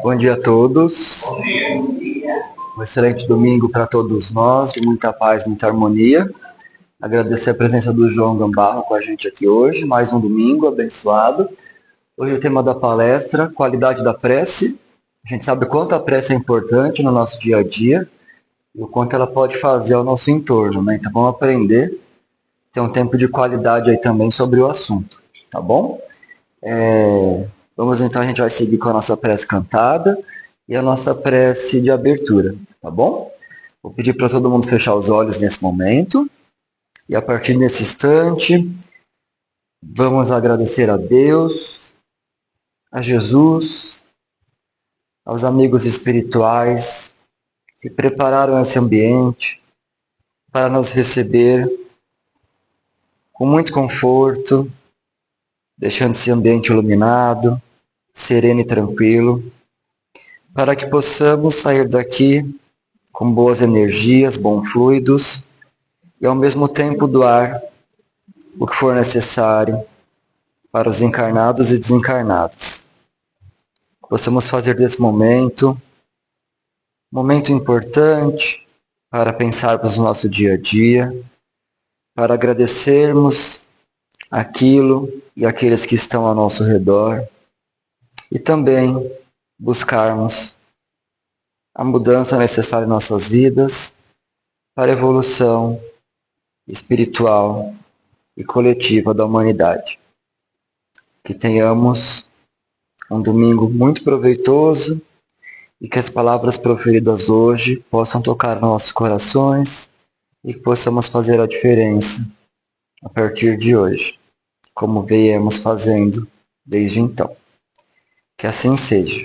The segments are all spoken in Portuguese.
Bom dia a todos. Um excelente domingo para todos nós, de muita paz, muita harmonia. Agradecer a presença do João Gambarro com a gente aqui hoje, mais um domingo abençoado. Hoje o tema da palestra, qualidade da prece. A gente sabe o quanto a prece é importante no nosso dia a dia e o quanto ela pode fazer ao nosso entorno, né? Então vamos aprender, ter um tempo de qualidade aí também sobre o assunto, tá bom? Vamos então, a gente vai seguir com a nossa prece cantada e a nossa prece de abertura, tá bom? Vou pedir para todo mundo fechar os olhos nesse momento e a partir desse instante vamos agradecer a Deus, a Jesus, aos amigos espirituais que prepararam esse ambiente para nos receber com muito conforto, deixando esse ambiente iluminado, sereno e tranquilo, para que possamos sair daqui com boas energias, bons fluidos e ao mesmo tempo doar o que for necessário para os encarnados e desencarnados. Possamos fazer desse momento um momento importante para pensarmos no nosso dia a dia, para agradecermos aquilo e aqueles que estão ao nosso redor e também buscarmos a mudança necessária em nossas vidas para a evolução espiritual e coletiva da humanidade. Que tenhamos um domingo muito proveitoso e que as palavras proferidas hoje possam tocar nossos corações e que possamos fazer a diferença a partir de hoje, como viemos fazendo desde então. Que assim seja.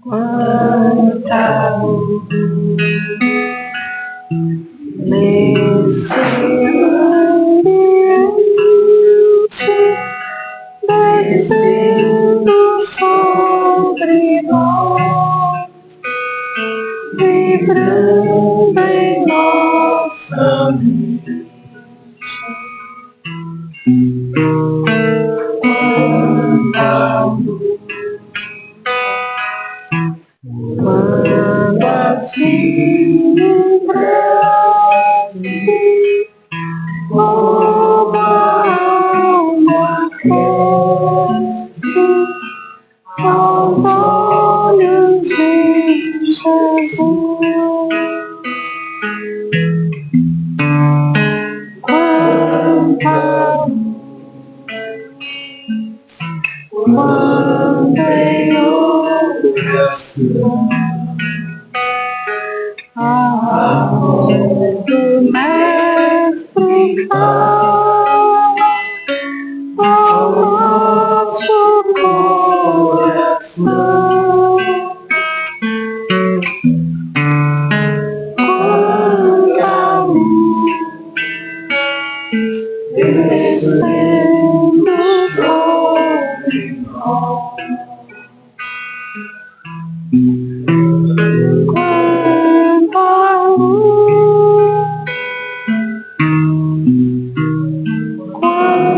Quanta luz nesse ambiente descendo sobre nós, vibrando em nossa mente. Quanta luz, quando assim empreste, como a alma cresce aos olhos de Jesus. Quanta luz, quando em oração a voz do Mestre fala ao nosso coração. Quanta luz descendo sobre nós. Quanta luz, quanta.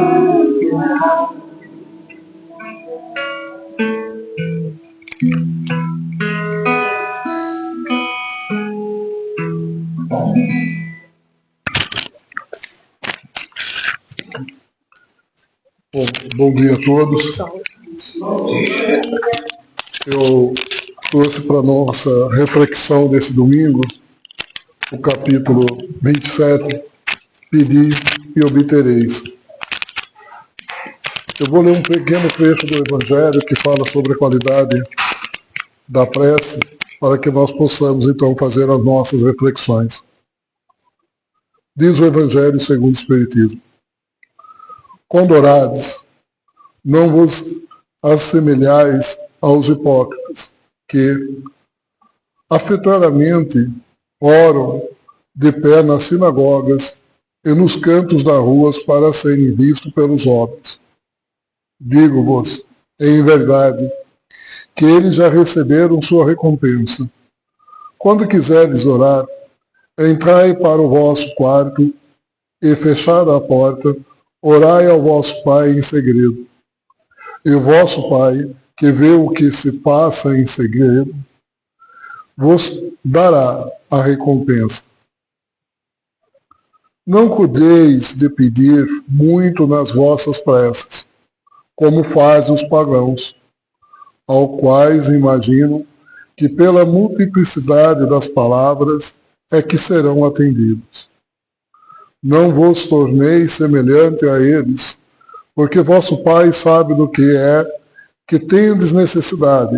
Bom dia a todos. Eu trouxe para nossa reflexão desse domingo o capítulo 27, Pedi e obtereis. Eu vou ler um pequeno trecho do Evangelho que fala sobre a qualidade da prece, para que nós possamos então fazer as nossas reflexões. Diz o Evangelho segundo o Espiritismo: quando orades, não vos assemelhais aos hipócritas, que afetadamente oram de pé nas sinagogas e nos cantos das ruas para serem vistos pelos homens. Digo-vos, em verdade, que eles já receberam sua recompensa. Quando quiseres orar, entrai para o vosso quarto e fechada a porta, Orai ao vosso Pai em segredo, e o vosso Pai, que vê o que se passa em segredo, vos dará a recompensa. Não cuideis de pedir muito nas vossas preces, como fazem os pagãos, ao quais imaginam que pela multiplicidade das palavras é que serão atendidos. Não vos torneis semelhante a eles, porque vosso Pai sabe do que é que tendes necessidade,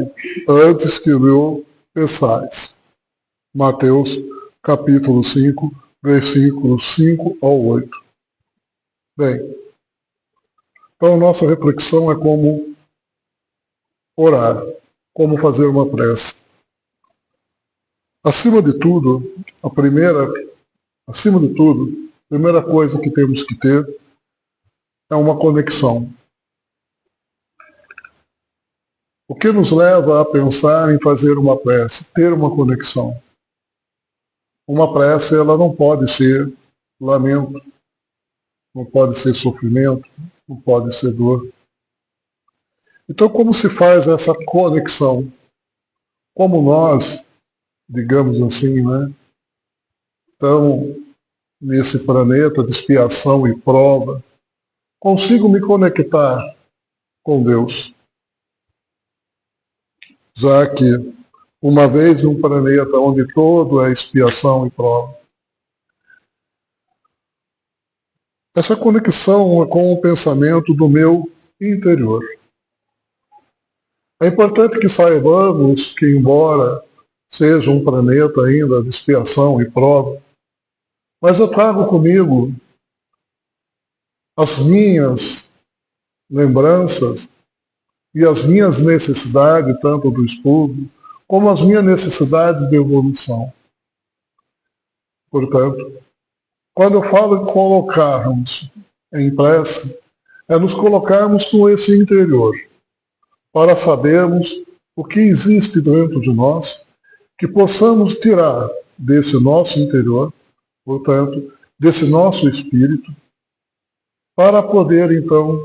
antes que o peçais. Mateus, capítulo 5, versículos 5 ao 8. Bem, então nossa reflexão é como orar, como fazer uma prece. Acima de tudo, a primeira coisa que temos que ter é uma conexão. O que nos leva a pensar em fazer uma prece? Ter uma conexão. Uma prece, ela não pode ser lamento, não pode ser sofrimento, não pode ser dor. Então, como se faz essa conexão? Como nós, digamos assim, né, estamos nesse planeta de expiação e prova, consigo me conectar com Deus. Já que, uma vez em um planeta onde todo é expiação e prova, essa conexão é com o pensamento do meu interior. É importante que saibamos que, embora seja um planeta ainda de expiação e prova, mas eu trago comigo as minhas lembranças e as minhas necessidades, tanto do estudo, como as minhas necessidades de evolução. Portanto, quando eu falo em colocarmos em prece, é nos colocarmos com esse interior, para sabermos o que existe dentro de nós, que possamos tirar desse nosso interior, portanto, desse nosso espírito, para poder, então,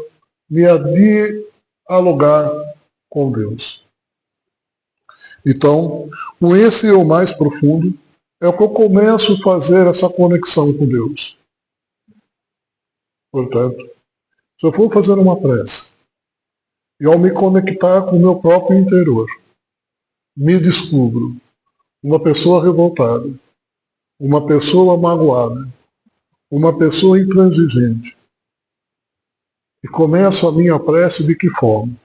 me dialogar com Deus. Então, com esse eu mais profundo, é o que eu começo a fazer essa conexão com Deus. Portanto, se eu for fazer uma prece, e ao me conectar com o meu próprio interior, me descubro uma pessoa revoltada, uma pessoa magoada, uma pessoa intransigente, e começo a minha prece de que forma?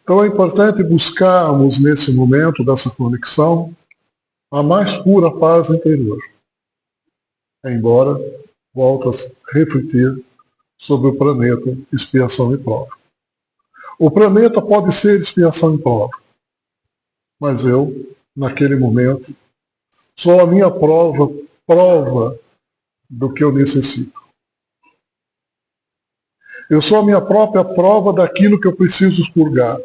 Então é importante buscarmos nesse momento dessa conexão a mais pura paz interior. Embora volto a refletir sobre o planeta expiação e prova. O planeta pode ser expiação e prova, mas eu, naquele momento, sou a minha prova do que eu necessito. Eu sou a minha própria prova daquilo que eu preciso expurgar.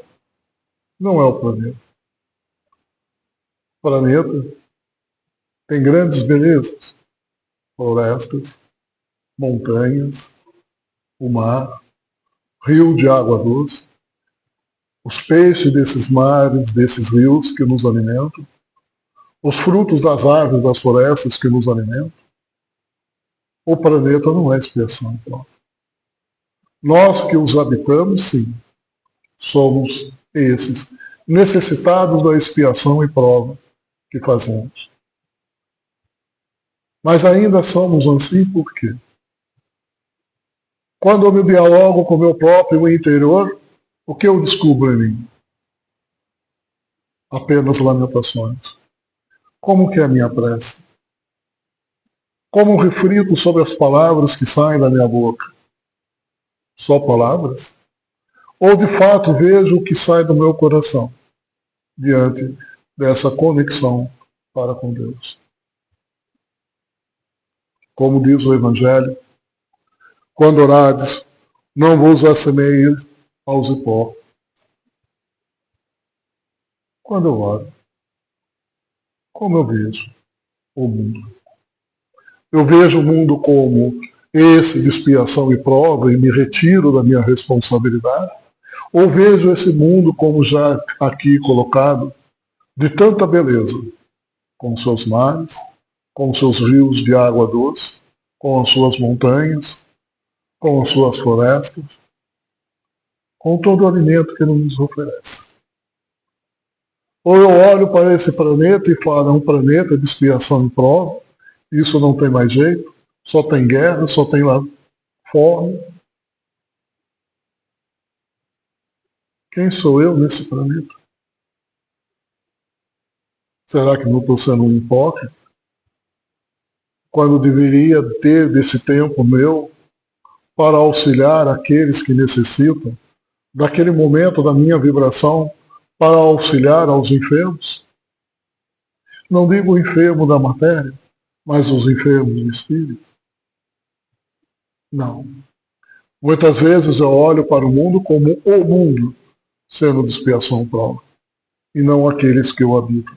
Não é o planeta. O planeta tem grandes belezas, florestas, montanhas, o mar, rio de água doce, os peixes desses mares, desses rios que nos alimentam, os frutos das árvores, das florestas que nos alimentam. O planeta não é expiação. Nós que os habitamos, sim, somos esses, necessitados da expiação e prova que fazemos. Mas ainda somos assim por quê? Quando eu me dialogo com o meu próprio interior, o que eu descubro em mim? Apenas lamentações. Como que é a minha prece? Como reflito sobre as palavras que saem da minha boca? Só palavras? Ou de fato vejo o que sai do meu coração diante dessa conexão para com Deus? Como diz o Evangelho, quando orades, não vos assemelheis aos hipócritas. Quando eu oro, como eu vejo o mundo? Eu vejo o mundo como esse de expiação e prova e me retiro da minha responsabilidade? Ou vejo esse mundo como já aqui colocado, de tanta beleza, com seus mares, com seus rios de água doce, com as suas montanhas, com as suas florestas, com todo o alimento que ele nos oferece? Ou eu olho para esse planeta e falo, é um planeta de expiação e prova, isso não tem mais jeito, só tem guerra, só tem fome. Quem sou eu nesse planeta? Será que não estou sendo um hipócrita? Quando deveria ter desse tempo meu para auxiliar aqueles que necessitam, daquele momento da minha vibração, para auxiliar aos enfermos? Não digo o enfermo da matéria, mas os enfermos do espírito? Não. Muitas vezes eu olho para o mundo como o mundo sendo de expiação e prova, e não aqueles que o habitam.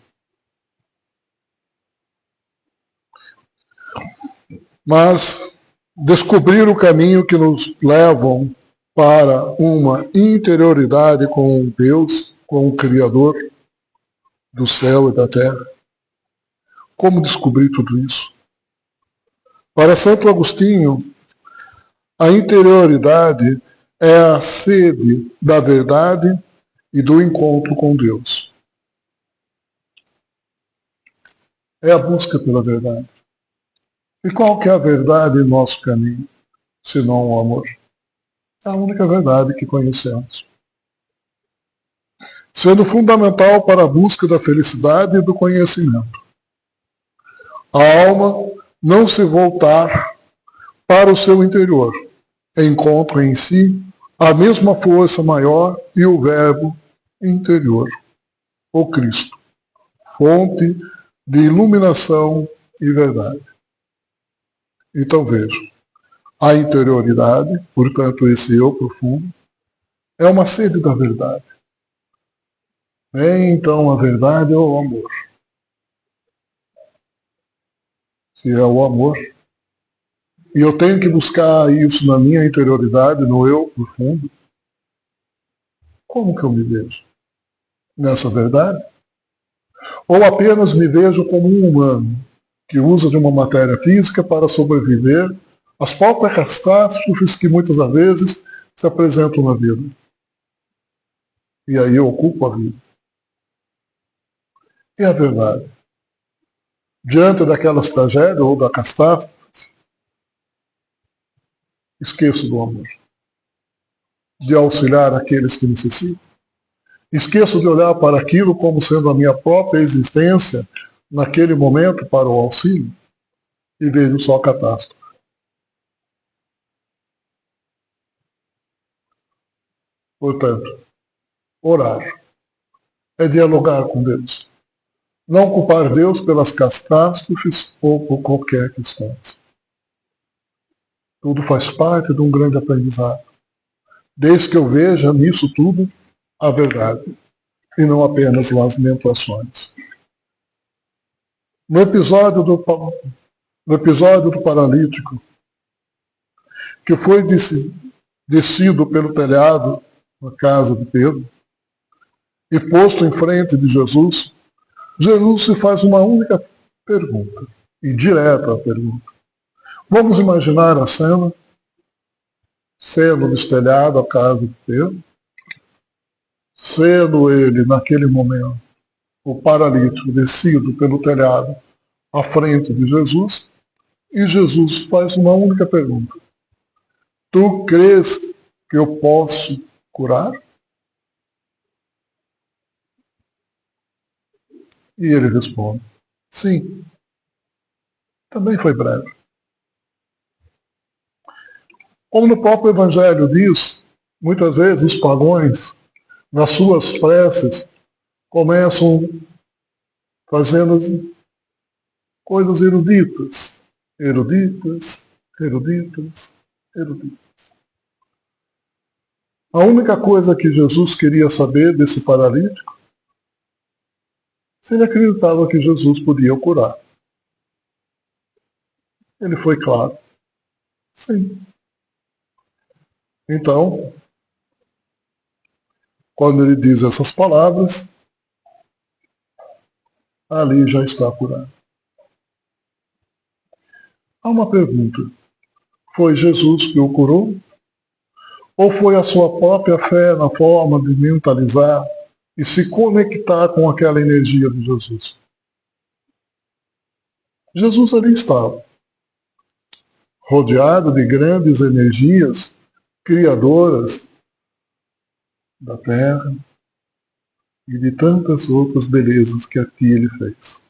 Mas descobrir o caminho que nos levam para uma interioridade com Deus, com o Criador do céu e da terra. Como descobrir tudo isso? Para Santo Agostinho, a interioridade é a sede da verdade e do encontro com Deus. É a busca pela verdade. E qual que é a verdade em nosso caminho, senão o amor? É a única verdade que conhecemos. Sendo fundamental para a busca da felicidade e do conhecimento. A alma não se voltar para o seu interior, encontra em si a mesma força maior e o verbo interior, o Cristo, fonte de iluminação e verdade. Então vejo, a interioridade, portanto esse eu profundo, é uma sede da verdade. É então a verdade ou o amor? Se é o amor, e eu tenho que buscar isso na minha interioridade, no eu profundo, como que eu me vejo? Nessa verdade? Ou apenas me vejo como um humano que usa de uma matéria física para sobreviver às próprias catástrofes que muitas vezes se apresentam na vida? E aí eu ocupo a vida. E a verdade? Diante daquelas tragédias ou da catástrofe, esqueço do amor, de auxiliar aqueles que necessitam. Esqueço de olhar para aquilo como sendo a minha própria existência naquele momento para o auxílio e vejo só catástrofe. Portanto, orar é dialogar com Deus. Não culpar Deus pelas catástrofes ou por qualquer questão. Tudo faz parte de um grande aprendizado. Desde que eu veja nisso tudo a verdade, e não apenas lamentações. No episódio do paralítico, que foi descido pelo telhado na casa de Pedro, e posto em frente de Jesus, Jesus se faz uma única pergunta, e direta a pergunta. Vamos imaginar a cena, sendo destelhado a casa de Pedro, sendo ele, naquele momento, o paralítico descido pelo telhado à frente de Jesus, e Jesus faz uma única pergunta. Tu crês que eu posso curar? E ele responde, sim. Também foi breve. Como no próprio Evangelho diz, muitas vezes os pagãos, nas suas preces, começam fazendo coisas eruditas. Eruditas. A única coisa que Jesus queria saber desse paralítico, se ele acreditava que Jesus podia o curar. Ele foi claro. Sim. Então, quando ele diz essas palavras, ali já está curado. Há uma pergunta. Foi Jesus que o curou? Ou foi a sua própria fé na forma de mentalizar e se conectar com aquela energia de Jesus? Jesus ali estava, rodeado de grandes energias criadoras da terra e de tantas outras belezas que aqui ele fez.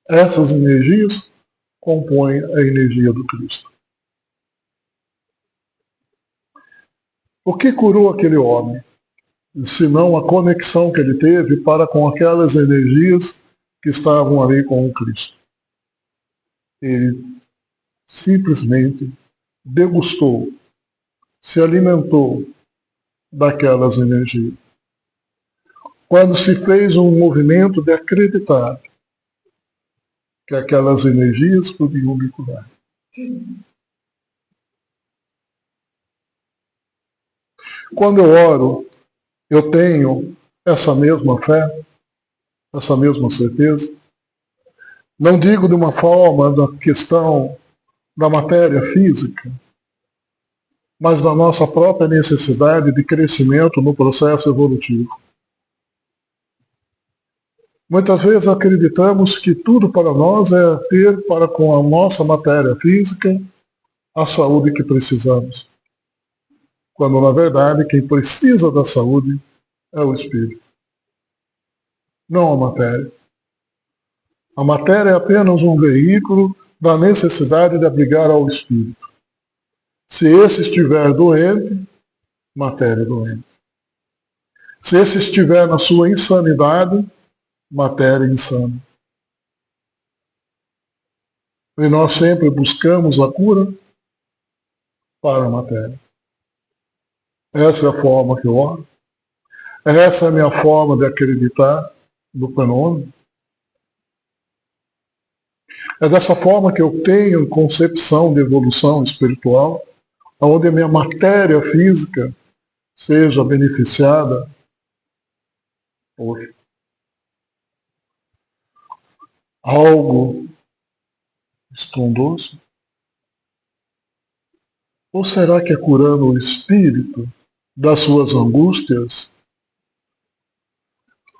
Essas energias compõem a energia do Cristo. O que curou aquele homem? Senão a conexão que ele teve para com aquelas energias que estavam ali com o Cristo. Ele simplesmente degustou, se alimentou daquelas energias. Quando se fez um movimento de acreditar que aquelas energias podiam me curar. Quando eu oro, eu tenho essa mesma fé, essa mesma certeza. Não digo de uma forma da questão da matéria física, mas da nossa própria necessidade de crescimento no processo evolutivo. Muitas vezes acreditamos que tudo para nós é ter para com a nossa matéria física a saúde que precisamos. Quando na verdade quem precisa da saúde é o espírito, não a matéria. A matéria é apenas um veículo da necessidade de abrigar ao espírito. Se esse estiver doente, matéria é doente. Se esse estiver na sua insanidade, matéria é insana. E nós sempre buscamos a cura para a matéria. Essa é a forma que eu oro. Essa é a minha forma de acreditar no fenômeno. É dessa forma que eu tenho concepção de evolução espiritual, onde a minha matéria física seja beneficiada por algo estrondoso? Ou será que é curando o espírito das suas angústias,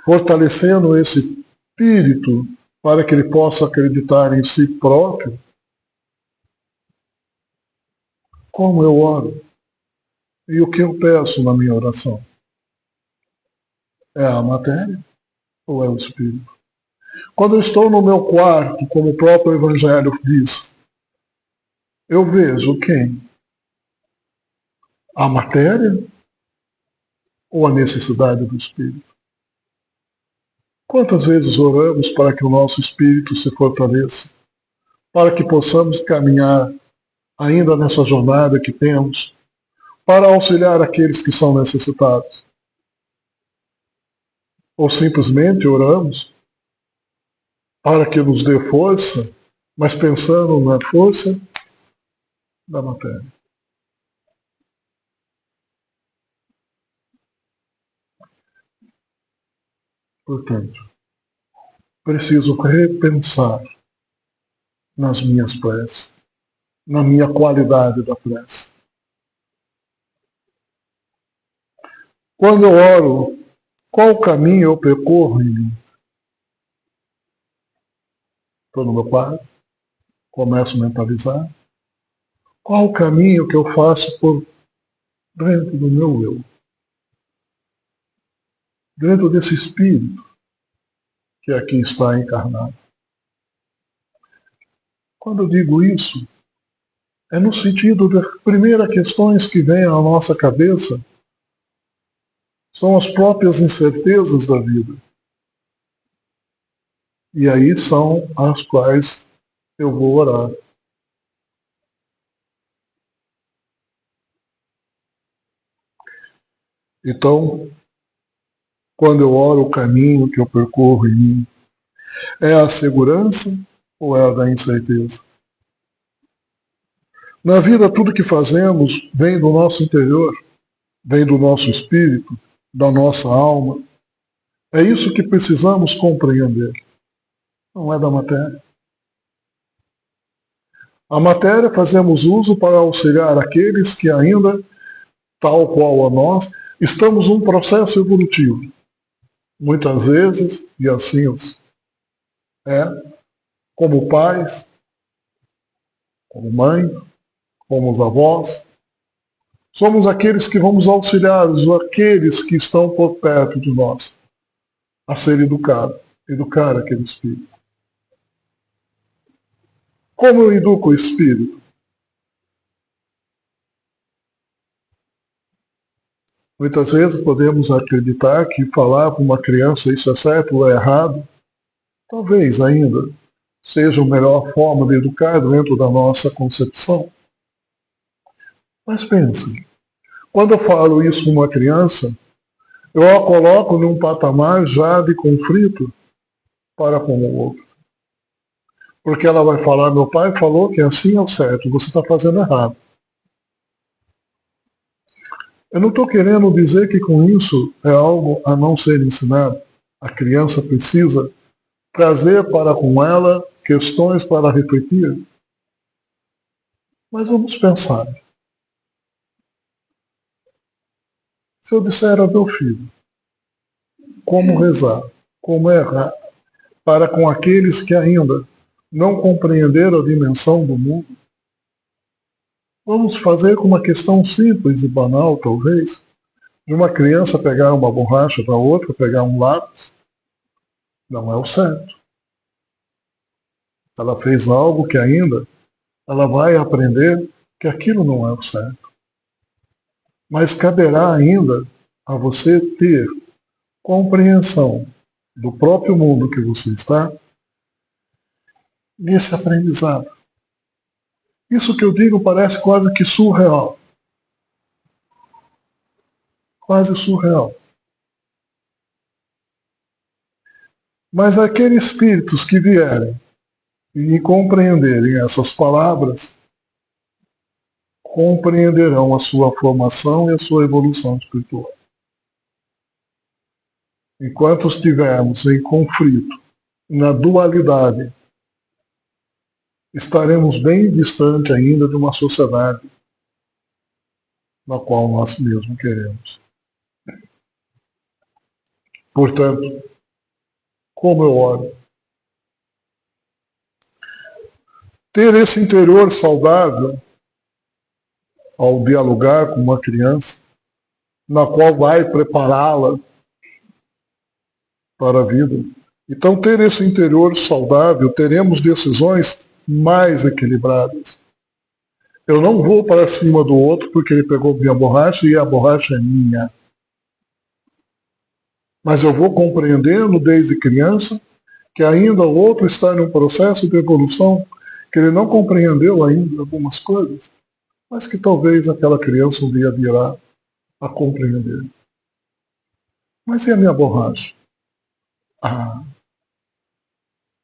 fortalecendo esse espírito para que ele possa acreditar em si próprio? Como eu oro? E o que eu peço na minha oração? É a matéria ou é o espírito? Quando eu estou no meu quarto, como o próprio Evangelho diz, eu vejo quem? A matéria ou a necessidade do espírito? Quantas vezes oramos para que o nosso espírito se fortaleça, para que possamos caminhar ainda nessa jornada que temos, para auxiliar aqueles que são necessitados? Ou simplesmente oramos para que nos dê força, mas pensando na força da matéria? Portanto, preciso repensar nas minhas preces, na minha qualidade da prece. Quando eu oro, qual caminho eu percorro em mim? Estou no meu quarto, começo a mentalizar. Qual o caminho que eu faço por dentro do meu eu? Dentro desse espírito que aqui está encarnado. Quando eu digo isso, é no sentido das primeiras questões que vêm à nossa cabeça, são as próprias incertezas da vida. E aí são as quais eu vou orar. Então, quando eu oro, o caminho que eu percorro em mim é a segurança ou é a da incerteza? Na vida, tudo que fazemos vem do nosso interior, vem do nosso espírito, da nossa alma. É isso que precisamos compreender. Não é da matéria. A matéria fazemos uso para auxiliar aqueles que ainda, tal qual a nós, estamos num processo evolutivo. Muitas vezes, e assim é, como pais, como mãe, como os avós, somos aqueles que vamos auxiliar aqueles que estão por perto de nós a ser educar aquele espírito. Como eu educo o espírito? Muitas vezes podemos acreditar que falar para uma criança isso é certo ou é errado, talvez ainda seja a melhor forma de educar dentro da nossa concepção. Mas pense, quando eu falo isso com uma criança, eu a coloco num patamar já de conflito para com o outro. Porque ela vai falar, meu pai falou que assim é o certo, você está fazendo errado. Eu não estou querendo dizer que com isso é algo a não ser ensinado. A criança precisa trazer para com ela questões para refletir. Mas vamos pensar. Se eu disser ao meu filho como rezar, como errar, para com aqueles que ainda não compreenderam a dimensão do mundo, vamos fazer com uma questão simples e banal, talvez, de uma criança pegar uma borracha da outra, pegar um lápis. Não é o certo. Ela fez algo que ainda ela vai aprender que aquilo não é o certo. Mas caberá ainda a você ter compreensão do próprio mundo que você está nesse aprendizado. Isso que eu digo parece quase que surreal. Quase surreal. Mas aqueles espíritos que vierem e compreenderem essas palavras, compreenderão a sua formação e a sua evolução espiritual. Enquanto estivermos em conflito, na dualidade, estaremos bem distante ainda de uma sociedade na qual nós mesmos queremos. Portanto, como eu oro? Ter esse interior saudável ao dialogar com uma criança, na qual vai prepará-la para a vida. Então, ter esse interior saudável, teremos decisões mais equilibradas. Eu não vou para cima do outro porque ele pegou minha borracha e a borracha é minha. Mas eu vou compreendendo desde criança que ainda o outro está em um processo de evolução que ele não compreendeu ainda algumas coisas, mas que talvez aquela criança um dia virá a compreender. Mas e a minha borracha?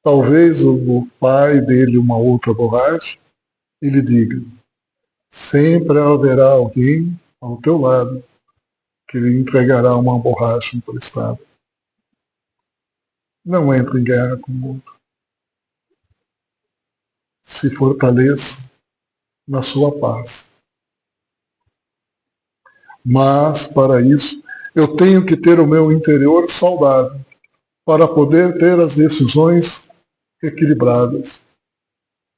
Talvez o pai dele uma outra borracha, ele diga, sempre haverá alguém ao teu lado que lhe entregará uma borracha emprestada. Não entre em guerra com o outro. Se fortaleça na sua paz. Mas, para isso, eu tenho que ter o meu interior saudável para poder ter as decisões equilibradas,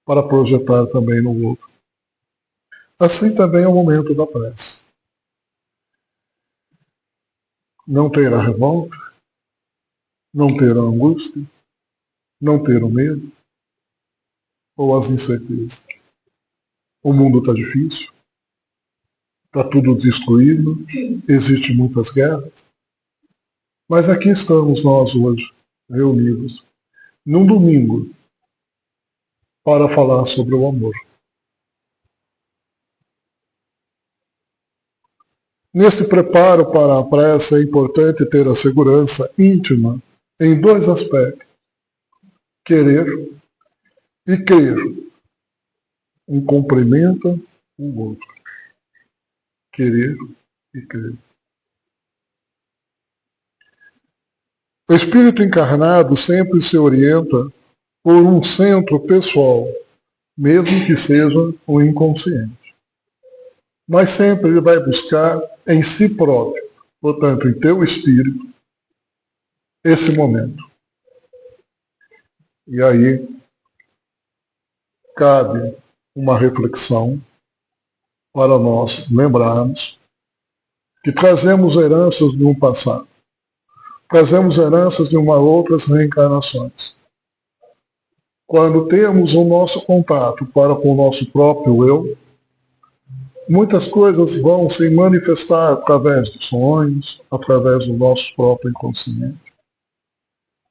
para projetar também no outro. Assim também é o momento da prece. Não ter a revolta, não ter a angústia, não ter o medo ou as incertezas. O mundo está difícil, está tudo destruído, existem muitas guerras, mas aqui estamos nós hoje, reunidos, num domingo, para falar sobre o amor. Nesse preparo para a prece é importante ter a segurança íntima em dois aspectos: querer e crer. Um cumprimento o outro. Querer e crer. O espírito encarnado sempre se orienta por um centro pessoal, mesmo que seja o inconsciente. Mas sempre ele vai buscar em si próprio, portanto, em teu espírito, esse momento. E aí cabe uma reflexão para nós lembrarmos que trazemos heranças de um passado. Trazemos heranças de outras reencarnações. Quando temos o nosso contato para com o nosso próprio eu, muitas coisas vão se manifestar através de sonhos, através do nosso próprio inconsciente.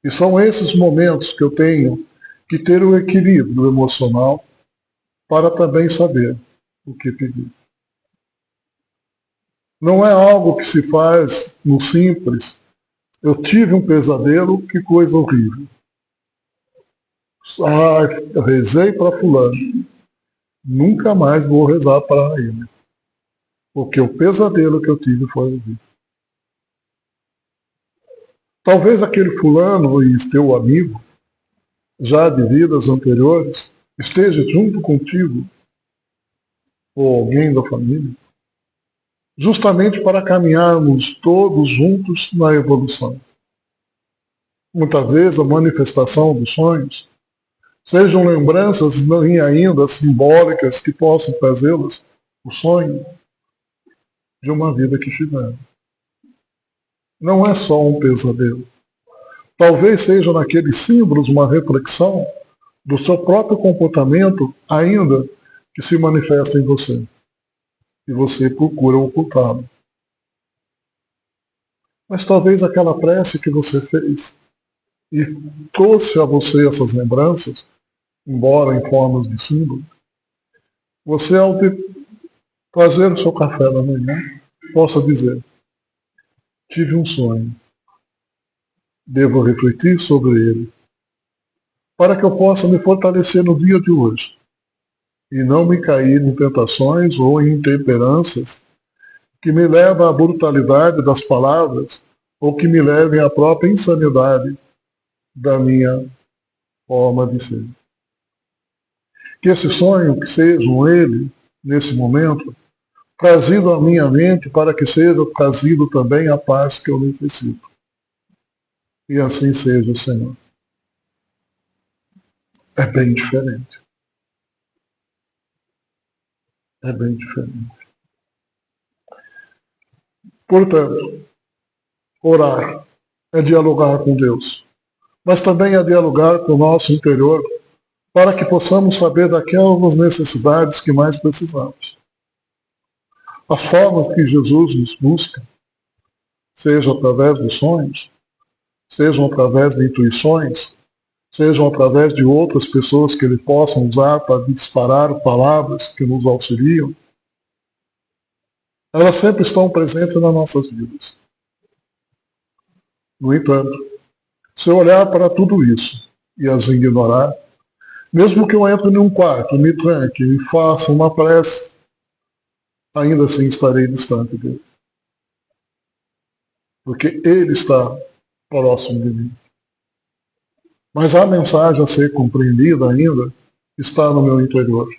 E são esses momentos que eu tenho que ter o equilíbrio emocional para também saber o que pedir. Não é algo que se faz no simples. Eu tive um pesadelo, que coisa horrível. Eu rezei para fulano. Nunca mais vou rezar para ele. Porque o pesadelo que eu tive foi horrível. Talvez aquele fulano e teu amigo, já de vidas anteriores, esteja junto contigo, ou alguém da família, justamente para caminharmos todos juntos na evolução. Muitas vezes a manifestação dos sonhos sejam lembranças nem ainda simbólicas que possam trazê-las, o sonho de uma vida que tiveram. Não é só um pesadelo. Talvez seja naqueles símbolos uma reflexão do seu próprio comportamento ainda que se manifesta em você. E você procura ocultá-lo. Mas talvez aquela prece que você fez e trouxe a você essas lembranças, embora em formas de símbolo, você ao fazer o seu café da manhã, possa dizer: tive um sonho, devo refletir sobre ele, para que eu possa me fortalecer no dia de hoje e não me cair em tentações ou em intemperanças que me levam à brutalidade das palavras ou que me levem à própria insanidade da minha forma de ser. Que esse sonho, que seja ele, nesse momento, trazido à minha mente para que seja trazido também a paz que eu necessito. E assim seja, Senhor. É bem diferente. É bem diferente. Portanto, orar é dialogar com Deus, mas também é dialogar com o nosso interior para que possamos saber daquelas necessidades que mais precisamos. A forma que Jesus nos busca, seja através dos sonhos, sejam através de intuições, sejam através de outras pessoas que ele possa usar para disparar palavras que nos auxiliam, elas sempre estão presentes nas nossas vidas. No entanto, se eu olhar para tudo isso e as ignorar, mesmo que eu entre num quarto, me tranque e faça uma prece, ainda assim estarei distante dele. Porque ele está próximo de mim. Mas a mensagem a ser compreendida ainda está no meu interior.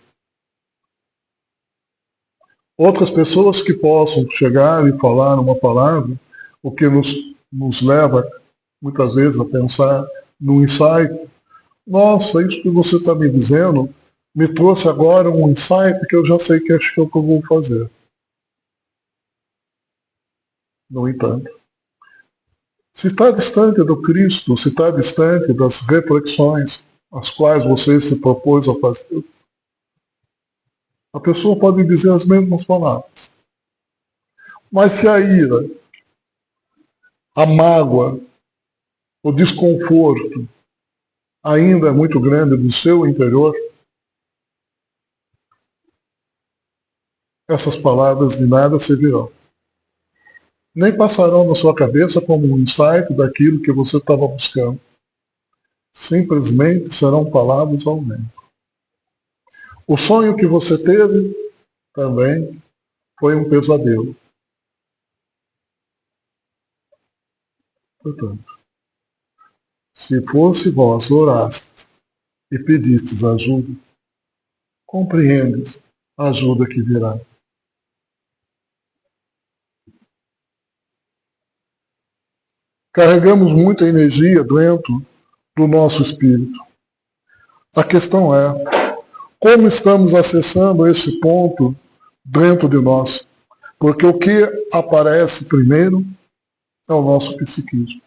Outras pessoas que possam chegar e falar uma palavra, o que nos leva muitas vezes a pensar num insight. Nossa, isso que você está me dizendo me trouxe agora um insight que eu já sei que acho que é o que eu vou fazer. No entanto, se está distante do Cristo, se está distante das reflexões às quais você se propôs a fazer, a pessoa pode dizer as mesmas palavras. Mas se a ira, a mágoa, o desconforto ainda é muito grande no seu interior, essas palavras de nada servirão. Nem passarão na sua cabeça como um insight daquilo que você estava buscando. Simplesmente serão palavras ao vento. O sonho que você teve também foi um pesadelo. Portanto, se fosse vós orastes e pedistes ajuda, compreendes a ajuda que virá. Carregamos muita energia dentro do nosso espírito. A questão é, como estamos acessando esse ponto dentro de nós? Porque o que aparece primeiro é o nosso psiquismo.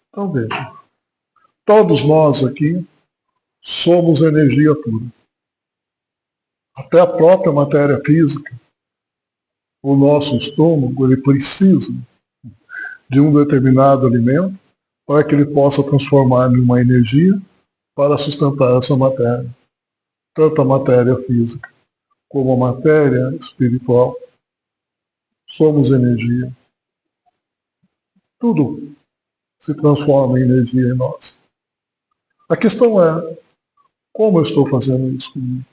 Então veja, todos nós aqui somos energia pura. Até a própria matéria física, o nosso estômago, ele precisa de um determinado alimento para que ele possa transformar em uma energia para sustentar essa matéria. Tanto a matéria física como a matéria espiritual. Somos energia. Tudo se transforma em energia em nós. A questão é, como eu estou fazendo isso comigo?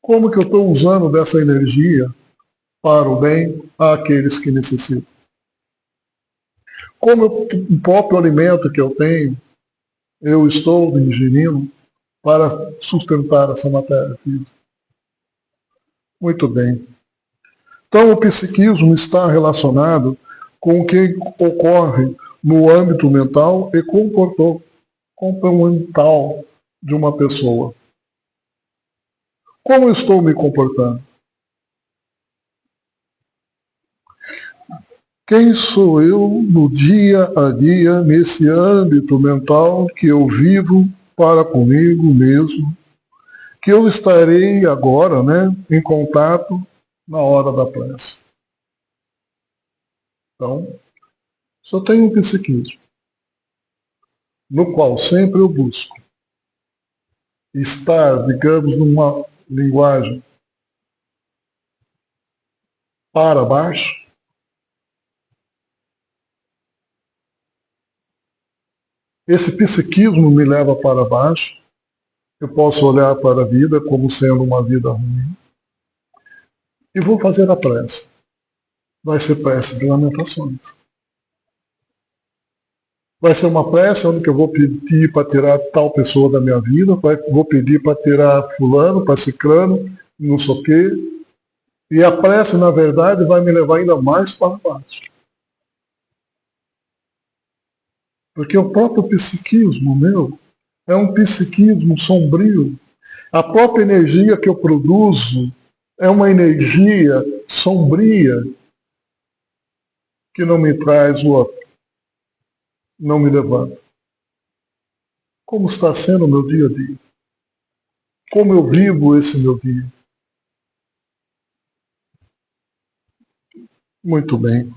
Como que eu estou usando dessa energia para o bem àqueles que necessitam? Como o próprio alimento que eu tenho, eu estou ingerindo para sustentar essa matéria física? Muito bem. Então o psiquismo está relacionado com o que ocorre no âmbito mental e comportamental de uma pessoa. Como eu estou me comportando? Quem sou eu no dia a dia, nesse âmbito mental que eu vivo para comigo mesmo, que eu estarei agora, em contato na hora da prece? Então, se eu tenho um psiquismo, no qual sempre eu busco estar, digamos, numa linguagem para baixo, esse psiquismo me leva para baixo. Eu posso olhar para a vida como sendo uma vida ruim e vou fazer a prece. Vai ser prece de lamentações. Vai ser uma prece onde eu vou pedir para tirar tal pessoa da minha vida, vou pedir para tirar fulano, para ciclano, não sei o quê. E a prece, na verdade, vai me levar ainda mais para baixo. Porque o próprio psiquismo meu é um psiquismo sombrio. A própria energia que eu produzo é uma energia sombria que não me traz o outro, não me levanta. Como está sendo o meu dia a dia? Como eu vivo esse meu dia? Muito bem.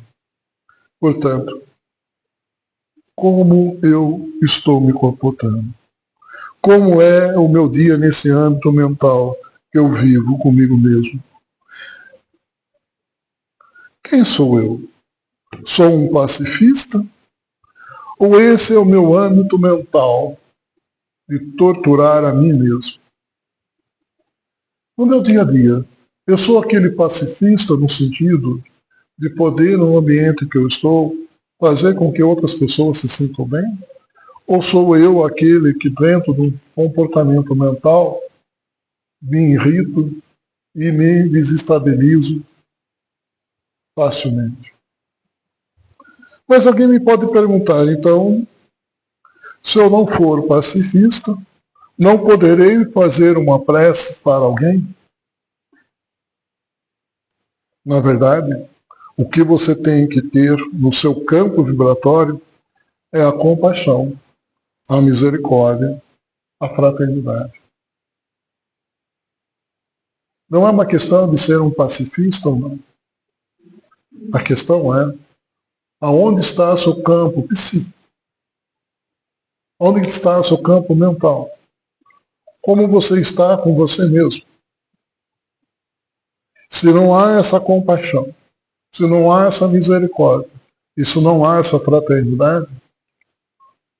Portanto, como eu estou me comportando? Como é o meu dia nesse âmbito mental que eu vivo comigo mesmo? Quem sou eu? Sou um pacifista? Ou esse é o meu âmbito mental de torturar a mim mesmo? No meu dia a dia, eu sou aquele pacifista no sentido de poder, no ambiente que eu estou, fazer com que outras pessoas se sintam bem? Ou sou eu aquele que, dentro de um comportamento mental, me irrito e me desestabilizo facilmente? Mas alguém me pode perguntar, então, se eu não for pacifista, não poderei fazer uma prece para alguém? Na verdade, o que você tem que ter no seu campo vibratório é a compaixão, a misericórdia, a fraternidade. Não é uma questão de ser um pacifista ou não. A questão é aonde está seu campo psíquico? Onde está seu campo mental? Como você está com você mesmo? Se não há essa compaixão, se não há essa misericórdia, e se não há essa fraternidade,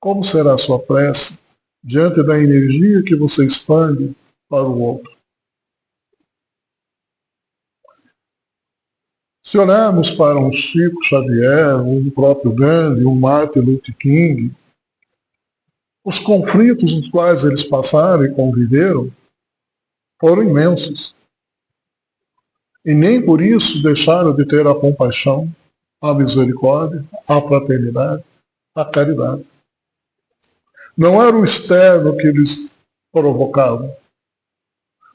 como será a sua prece diante da energia que você expande para o outro. Se olharmos para um Chico Xavier, um próprio Gandhi, um Martin Luther King, os conflitos nos quais eles passaram e conviveram foram imensos. E nem por isso deixaram de ter a compaixão, a misericórdia, a fraternidade, a caridade. Não era o externo que eles provocavam,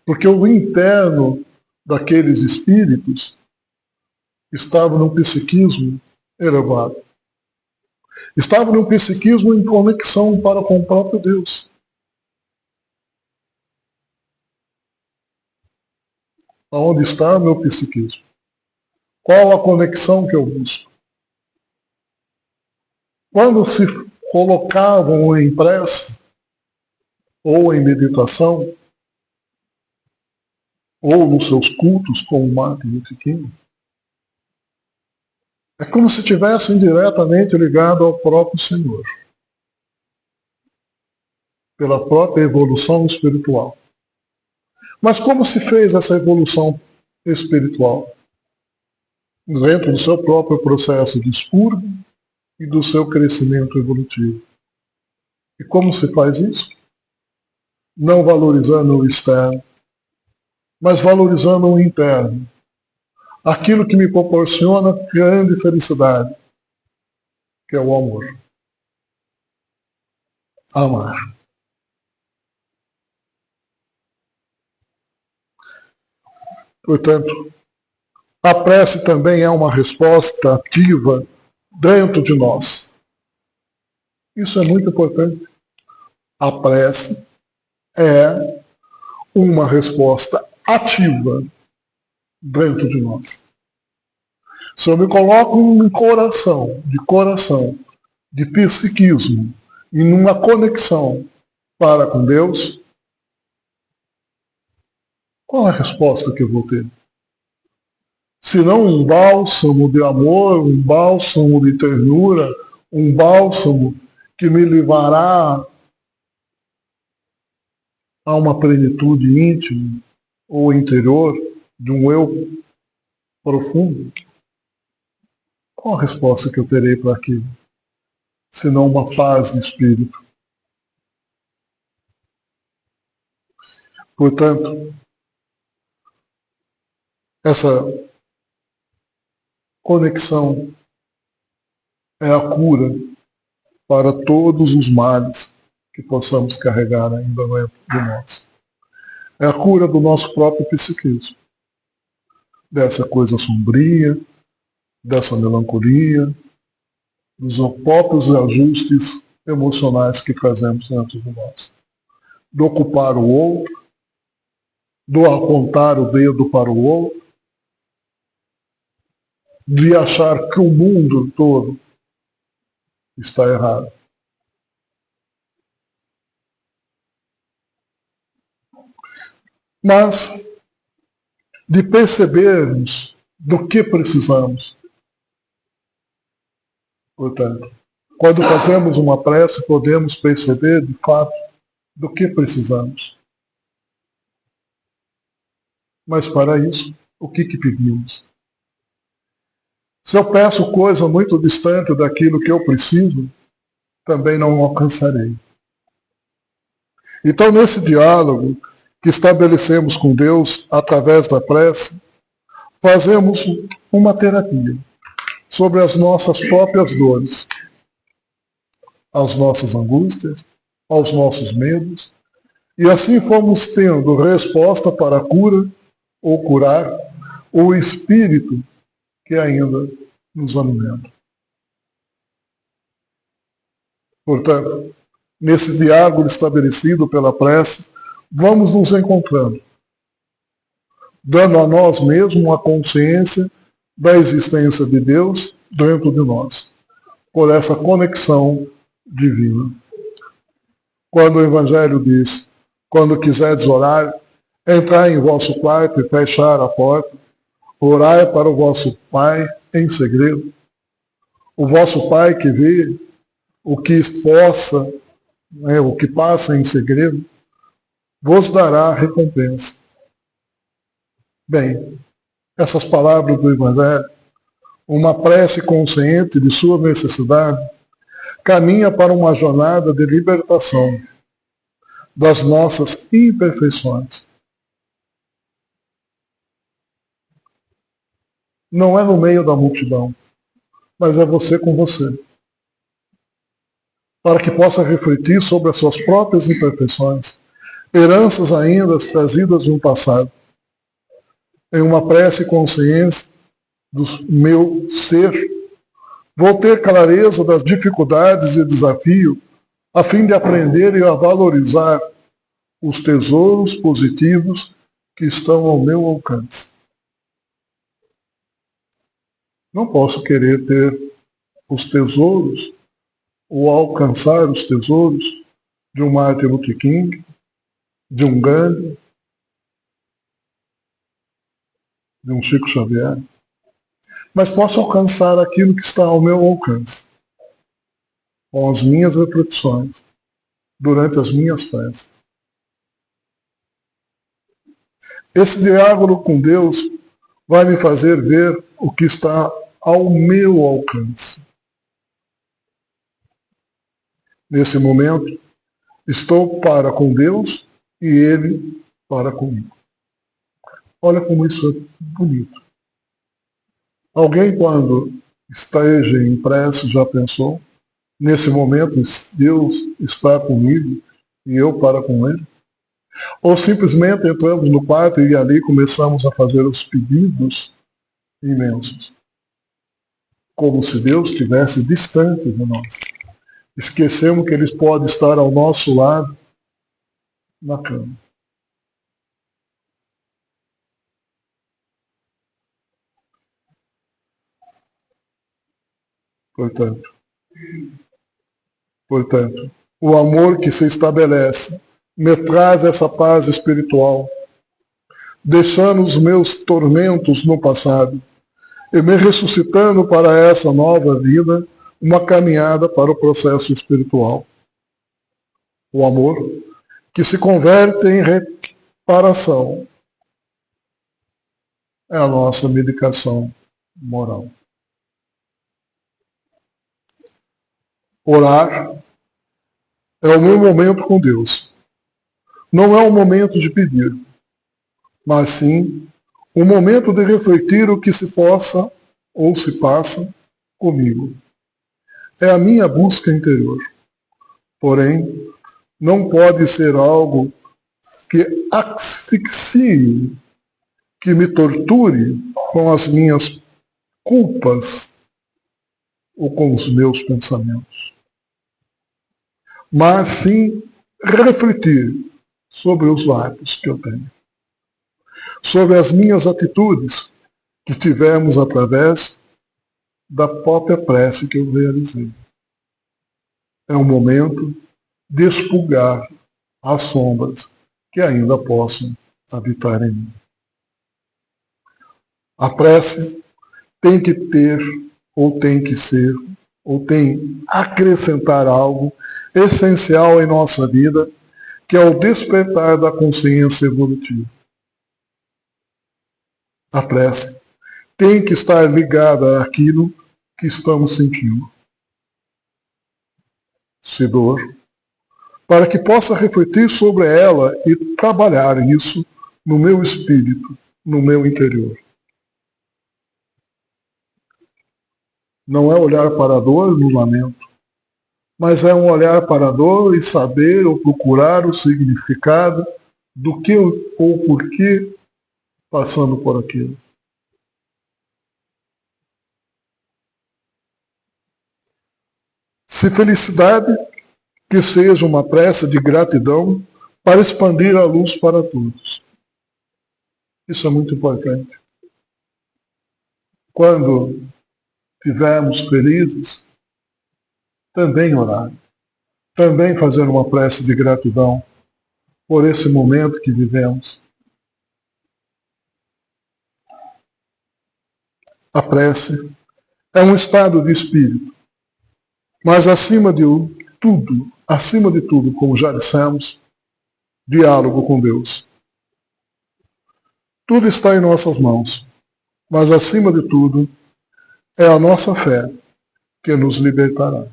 porque o interno daqueles espíritos estava num psiquismo elevado. Estava num psiquismo em conexão para com o próprio Deus. Aonde está meu psiquismo? Qual a conexão que eu busco? Quando se colocavam em prece, ou em meditação, ou nos seus cultos, como Martin Luther King, é como se estivessem diretamente ligados ao próprio Senhor, pela própria evolução espiritual. Mas como se fez essa evolução espiritual? Dentro do seu próprio processo de expurgo e do seu crescimento evolutivo. E como se faz isso? Não valorizando o externo, mas valorizando o interno. Aquilo que me proporciona grande felicidade, que é o amor. Amar. Portanto, a prece também é uma resposta ativa dentro de nós. Isso é muito importante. A prece é uma resposta ativa dentro de nós. Se eu me coloco em coração, de psiquismo, e numa conexão para com Deus, qual é a resposta que eu vou ter? Se não um bálsamo de amor, um bálsamo de ternura, um bálsamo que me levará a uma plenitude íntima ou interior de um eu profundo, qual a resposta que eu terei para aquilo? Senão uma paz de espírito. Portanto, essa conexão é a cura para todos os males que possamos carregar ainda dentro de nós. É a cura do nosso próprio psiquismo. Dessa coisa sombria, dessa melancolia, dos próprios ajustes emocionais que fazemos dentro de nós. Do ocupar o outro, do apontar o dedo para o outro, de achar que o mundo todo está errado. Mas de percebermos do que precisamos. Portanto, quando fazemos uma prece, podemos perceber, de fato, do que precisamos. Mas para isso, o que pedimos? Se eu peço coisa muito distante daquilo que eu preciso, também não alcançarei. Então, nesse diálogo que estabelecemos com Deus através da prece, fazemos uma terapia sobre as nossas próprias dores, as nossas angústias, aos nossos medos, e assim fomos tendo resposta para a cura ou curar o espírito que ainda nos alimenta. Portanto, nesse diálogo estabelecido pela prece, vamos nos encontrando, dando a nós mesmos a consciência da existência de Deus dentro de nós, por essa conexão divina. Quando o Evangelho diz, quando quiserdes orar, entrai em vosso quarto e fechar a porta, orai para o vosso Pai em segredo. O vosso Pai que vê o que possa, o que passa em segredo, vos dará recompensa. Bem, essas palavras do Evangelho, uma prece consciente de sua necessidade, caminha para uma jornada de libertação das nossas imperfeições. Não é no meio da multidão, mas é você com você. Para que possa refletir sobre as suas próprias imperfeições, heranças ainda trazidas de um passado, em uma prece consciente do meu ser, vou ter clareza das dificuldades e desafios, a fim de aprender e a valorizar os tesouros positivos que estão ao meu alcance. Não posso querer ter os tesouros ou alcançar os tesouros de um Martin Luther King, de um Gandhi, de um Chico Xavier, mas posso alcançar aquilo que está ao meu alcance, com as minhas reflexões, durante as minhas preces. Esse diálogo com Deus vai me fazer ver o que está ao meu alcance. Nesse momento, estou para com Deus e Ele para comigo. Olha como isso é bonito. Alguém, quando esteja em prece, já pensou? Nesse momento, Deus está comigo e eu para com Ele? Ou simplesmente entramos no quarto e ali começamos a fazer os pedidos imensos, como se Deus estivesse distante de nós. Esquecemos que Ele pode estar ao nosso lado na cama. Portanto, o amor que se estabelece me traz essa paz espiritual, deixando os meus tormentos no passado e me ressuscitando para essa nova vida, uma caminhada para o processo espiritual. O amor que se converte em reparação é a nossa medicação moral. Orar é o meu momento com Deus. Não é um momento de pedir, mas sim um momento de refletir o que se possa ou se passa comigo. É a minha busca interior. Porém, não pode ser algo que asfixie, que me torture com as minhas culpas ou com os meus pensamentos. Mas sim refletir sobre os atos que eu tenho, sobre as minhas atitudes que tivemos através da própria prece que eu realizei. É um momento de expurgar as sombras que ainda possam habitar em mim. A prece tem que ter, ou tem que ser, ou tem acrescentar algo essencial em nossa vida, que é o despertar da consciência evolutiva. A prece tem que estar ligada àquilo que estamos sentindo. Se dor, para que possa refletir sobre ela e trabalhar isso no meu espírito, no meu interior. Não é olhar para a dor no lamento, mas é um olhar para a dor e saber ou procurar o significado do que ou por que passando por aquilo. Se felicidade, que seja uma prece de gratidão para expandir a luz para todos. Isso é muito importante. Quando estivermos felizes, também orar, também fazer uma prece de gratidão por esse momento que vivemos. A prece é um estado de espírito, mas acima de tudo, como já dissemos, diálogo com Deus. Tudo está em nossas mãos, mas acima de tudo, é a nossa fé que nos libertará.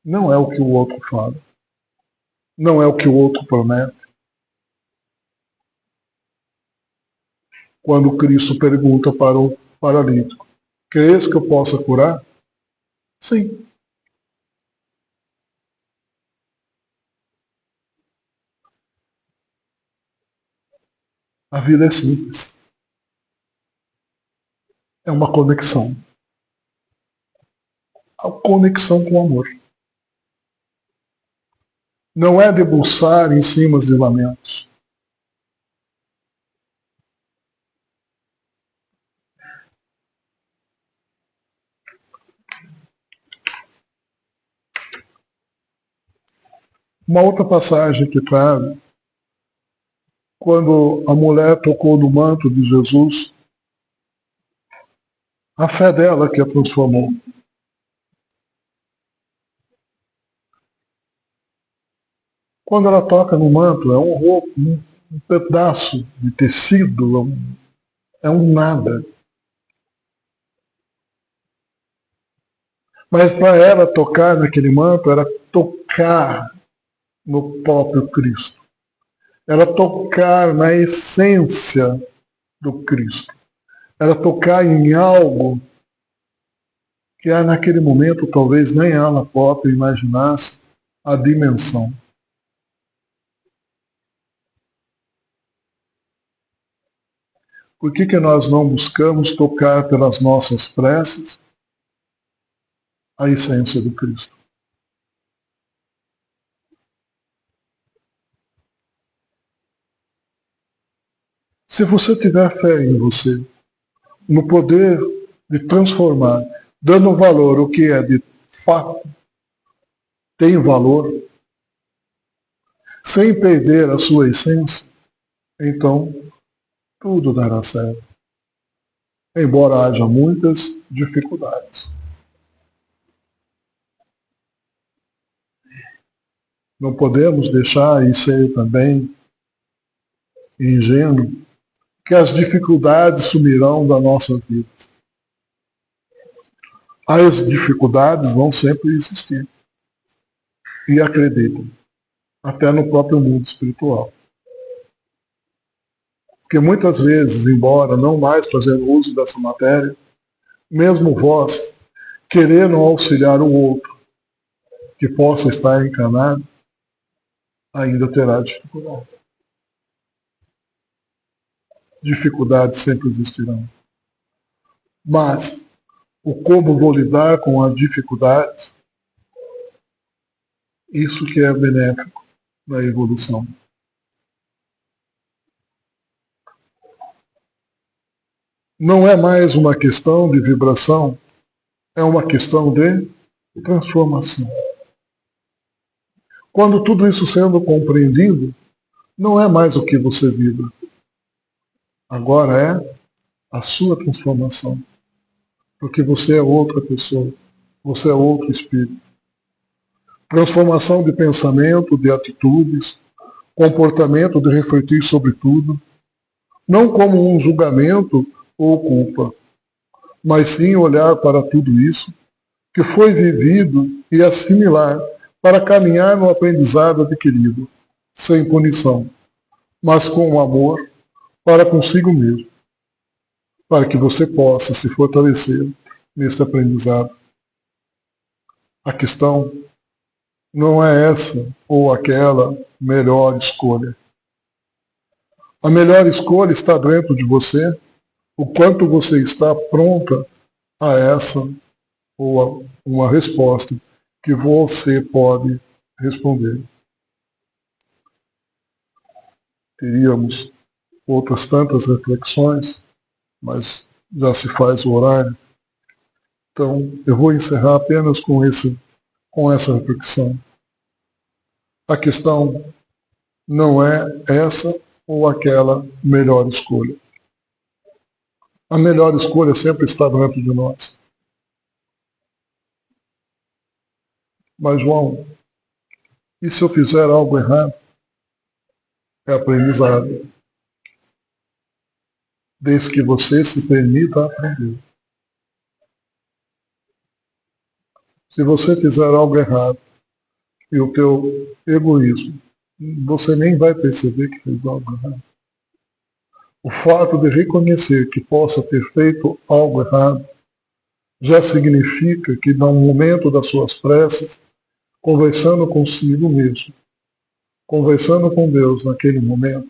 Não é o que o outro fala, não é o que o outro promete. Quando Cristo pergunta para o paralítico, crês que eu possa curar? Sim. A vida é simples. É uma conexão. A conexão com o amor. Não é debruçar em cima de lamentos. Uma outra passagem que trago, quando a mulher tocou no manto de Jesus, a fé dela que a transformou. Quando ela toca no manto, é um roubo, um pedaço de tecido, é um nada. Mas para ela tocar naquele manto, era tocar no próprio Cristo. Era tocar na essência do Cristo. Era tocar em algo que naquele momento talvez nem ela própria imaginasse a dimensão. Por que nós não buscamos tocar pelas nossas preces a essência do Cristo? Se você tiver fé em você, no poder de transformar, dando valor o que é de fato, tem valor, sem perder a sua essência, então tudo dará certo. Embora haja muitas dificuldades. Não podemos deixar e ser também ingênuo que as dificuldades sumirão da nossa vida. As dificuldades vão sempre existir. E acreditem, até no próprio mundo espiritual. Porque muitas vezes, embora não mais fazendo uso dessa matéria, mesmo vós, querendo auxiliar o outro que possa estar encarnado, ainda terá dificuldade. Dificuldades sempre existirão. Mas o como vou lidar com as dificuldades, isso que é benéfico na evolução. Não é mais uma questão de vibração, é uma questão de transformação. Quando tudo isso sendo compreendido, não é mais o que você vibra. Agora é a sua transformação. Porque você é outra pessoa. Você é outro espírito. Transformação de pensamento, de atitudes, comportamento de refletir sobre tudo, não como um julgamento ou culpa, mas sim olhar para tudo isso que foi vivido e assimilar para caminhar no aprendizado adquirido, sem punição, mas com amor para consigo mesmo, para que você possa se fortalecer nesse aprendizado. A questão não é essa ou aquela melhor escolha. A melhor escolha está dentro de você, o quanto você está pronta a essa ou a uma resposta que você pode responder. Teríamos outras tantas reflexões, mas já se faz o horário. Então, eu vou encerrar apenas com essa reflexão. A questão não é essa ou aquela melhor escolha. A melhor escolha sempre está dentro de nós. Mas, João, E se eu fizer algo errado, é aprendizado. Desde que você se permita aprender. Se você fizer algo errado e o teu egoísmo, você nem vai perceber que fez algo errado. O fato de reconhecer que possa ter feito algo errado já significa que no momento das suas preces, conversando consigo mesmo, conversando com Deus naquele momento,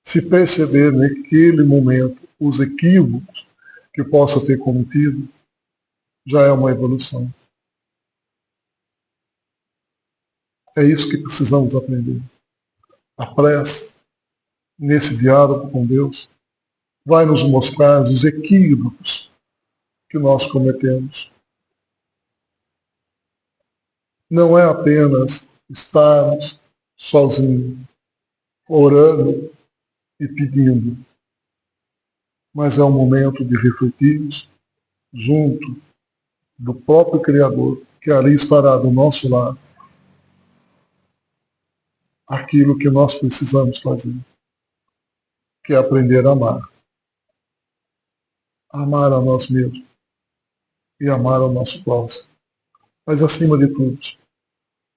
se perceber naquele momento os equívocos que possa ter cometido, já é uma evolução. É isso que precisamos aprender. A prece, nesse diálogo com Deus, vai nos mostrar os equívocos que nós cometemos. Não é apenas estarmos sozinhos, orando e pedindo, mas é um momento de refletirmos junto do próprio Criador, que ali estará do nosso lado, aquilo que nós precisamos fazer, que é aprender a amar. Amar a nós mesmos e amar ao nosso próximo. Mas, acima de tudo,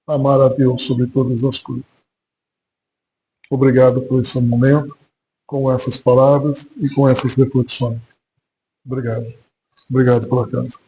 amar a Deus sobre todas as coisas. Obrigado por esse momento, com essas palavras e com essas reflexões. Obrigado. Obrigado pela casa.